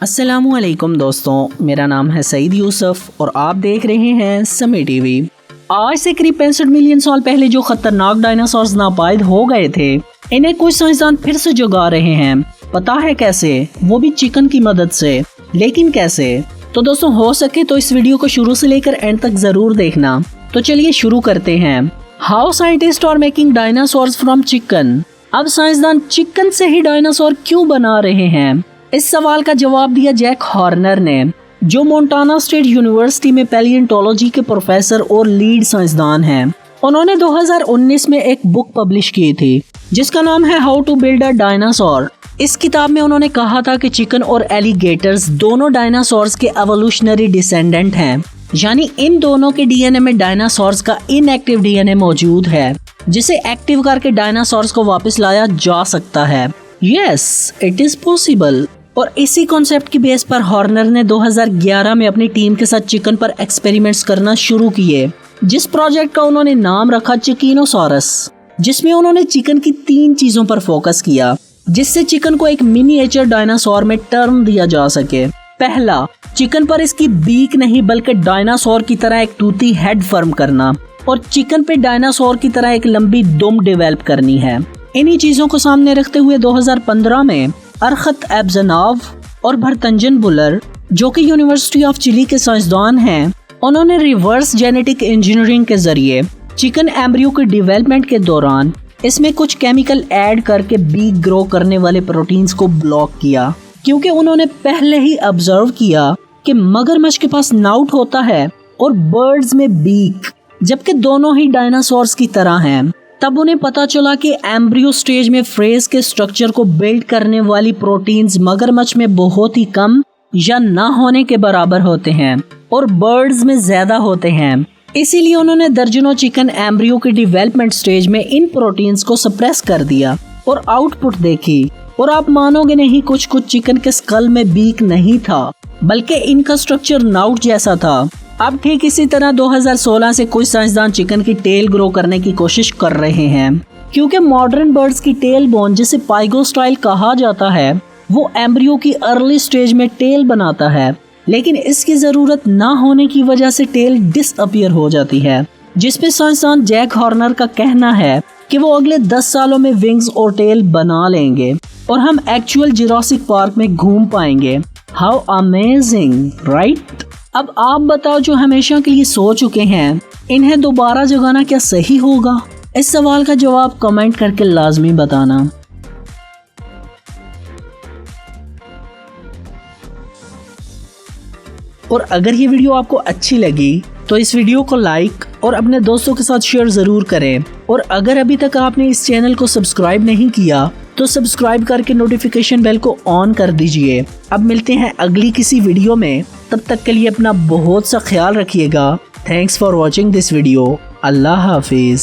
अस्सलामुअलैकुम दोस्तों, मेरा नाम है सईद यूसुफ और आप देख रहे हैं समी टीवी। आज से करीब 65 मिलियन साल पहले जो खतरनाक डायनासोर्स नापायद हो गए थे, इन्हें कुछ साइंसदान फिर से जगा रहे हैं। पता है कैसे? वो भी चिकन की मदद से। लेकिन कैसे? तो दोस्तों, हो सके तो इस वीडियो को शुरू से लेकर एंड तक जरूर देखना। तो चलिए शुरू करते हैं। How scientist are making dinosaurs from chicken. अब साइंसदान चिकन से ही डायनासोर क्यों बना रहे हैं? इस सवाल का जवाब दिया जैक हॉर्नर ने, जो मोंटाना स्टेट यूनिवर्सिटी में पैलियोंटोलॉजी के प्रोफेसर और लीड साइंसदान हैं। उन्होंने 2019 में एक बुक पब्लिश की थी जिसका नाम है how to build a dinosaur. इस किताब में उन्होंने कहा था कि चिकन और एलिगेटर्स दोनों डायनासोर्स के एवोल्यूशनरी डिसेंडेंट हैं, यानी इन दोनों के डीएनए में डायनासोर्स का इनएक्टिव डीएनए मौजूद है जिसे एक्टिव करके डायनासोर्स को वापस लाया जा सकता है। Yes, it is possible. और इसी कॉन्सेप्ट की बेस पर हॉर्नर ने 2011 में अपनी टीम के साथ चिकन पर एक्सपेरिमेंट्स करना शुरू किए, जिस प्रोजेक्ट का उन्होंने नाम रखा चिकenosaurus, जिसमें उन्होंने चिकन की 3 चीजों पर फोकस किया जिससे चिकन को एक मिनिएचर डायनासोर में टर्न दिया जा सके। पहला, चिकन पर इसकी बीक नहीं बल्कि डायनासोर की तरह एक टूथी हेड फॉर्म करना, और चिकन पे डायनासोर की तरह एक लंबी दुम डेवलप करनी है। इन्हीं चीजों को सामने रखते हुए 2015 में अरखत एब्जनाव और भरतंजन बुलर, जो कि यूनिवर्सिटी ऑफ चिली के साइंसदान हैं, उन्होंने रिवर्स जेनेटिक इंजीनियरिंग के जरिए चिकन एम्ब्रियो के डेवलपमेंट के दौरान इसमें कुछ केमिकल ऐड करके बीक ग्रो करने वाले प्रोटीन्स को ब्लॉक किया, क्योंकि उन्होंने पहले ही ऑब्जर्व किया कि मगरमच्छ के पास नाउट होता है और बर्ड्स में बीक, जबकि दोनों ही डायनासोर्स की तरह हैं। तब उन्हें पता चला कि एम्ब्रियो स्टेज में फ्रेज के स्ट्रक्चर को बिल्ड करने वाली प्रोटीन्स मगरमच्छ में बहुत ही कम या ना होने के बराबर होते हैं और बर्ड्स में ज्यादा होते हैं। इसीलिए उन्होंने दर्जनों चिकन एम्ब्रियो के डेवलपमेंट स्टेज में इन प्रोटीन्स को सप्रेस कर दिया और आउटपुट देखी। और आप मानोगे नहीं, कुछ चिकन के स्कल में बीक नहीं था बल्कि इनका स्ट्रक्चर नाउट जैसा था। अब ठीक इसी तरह 2016 से कुछ साइंसदान चिकन की टेल ग्रो करने की कोशिश कर रहे हैं, क्योंकि मॉडर्न बर्ड्स की टेल बोन, जिसे पाइगोस्टाइल कहा जाता है, वो एम्ब्रियो की अर्ली स्टेज में टेल बनाता है, लेकिन इसकी जरूरत ना होने की वजह से टेल डिसअपीयर हो जाती है, जिसपे साइंसदान जैक हॉर्नर का कहना है कि वो अगले 10 सालों में विंग्स और टेल बना लेंगे और हम एक्चुअल जुरासिक पार्क में घूम पाएंगे। How amazing, right? अब आप बताओ, जो हमेशा के लिए सो चुके हैं, इन्हें दोबारा जगाना क्या सही होगा? इस सवाल का जवाब कमेंट करके लाजमी बताना। और अगर ये वीडियो आपको अच्छी लगी तो इस वीडियो को लाइक और अपने दोस्तों के साथ शेयर जरूर करें। और अगर अभी तक आपने इस चैनल को सब्सक्राइब नहीं किया तो सब्सक्राइब करके नोटिफिकेशन बेल को ऑन कर दीजिए। अब मिलते हैं अगली किसी वीडियो में, तब तक के लिए अपना बहुत सा ख्याल रखिएगा। Thanks for watching this video. Allah Hafiz.